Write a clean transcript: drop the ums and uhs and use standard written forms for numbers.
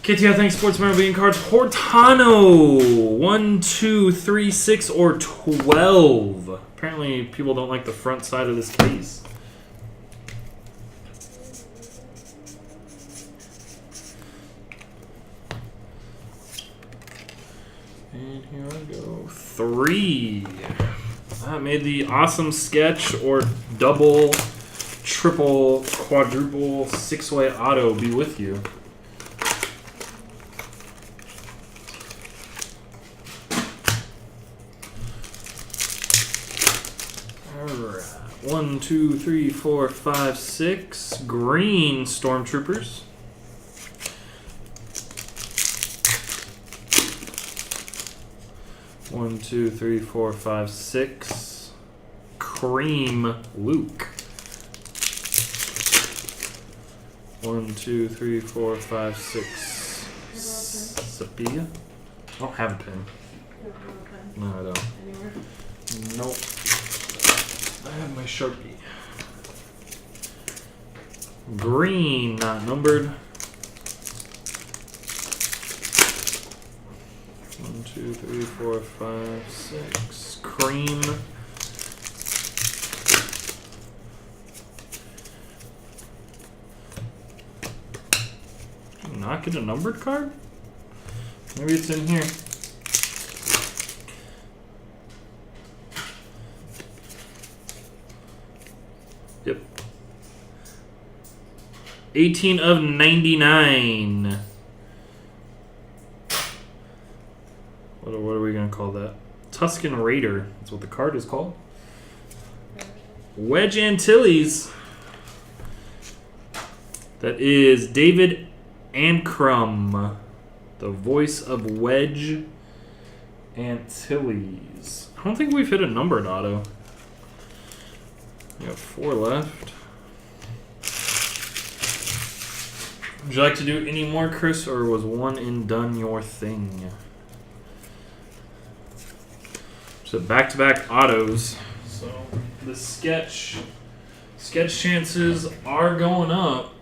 KTAuthentics Sports Memorabilia Cards. Hortano. 1, 2, 3, 6, or 12. Apparently, people don't like the front side of this case. And here I go. 3. I made the awesome sketch or double, triple, quadruple, 6-way auto be with you. Alright. 1, 2, 3, 4, 5, 6. Green Stormtroopers. One, 2, 3, 4, 5, 6. Cream Luke. 1, 2, 3, 4, 5, 6. Sepia. I don't have a pen. No, I don't. Anywhere? Nope. I have my Sharpie. Green, not numbered. 1, 2, 3, 4, 5, 6. Cream. Did you not get a numbered card? Maybe it's in here. Yep. 18 of 99. What are we going to call that? Tuscan Raider. That's what the card is called. Wedge Antilles. That is David Ancrum, the voice of Wedge Antilles. I don't think we've hit a numbered auto. We got 4 left. Would you like to do any more, Chris, or was one and done your thing? So back-to-back autos. So the sketch chances are going up.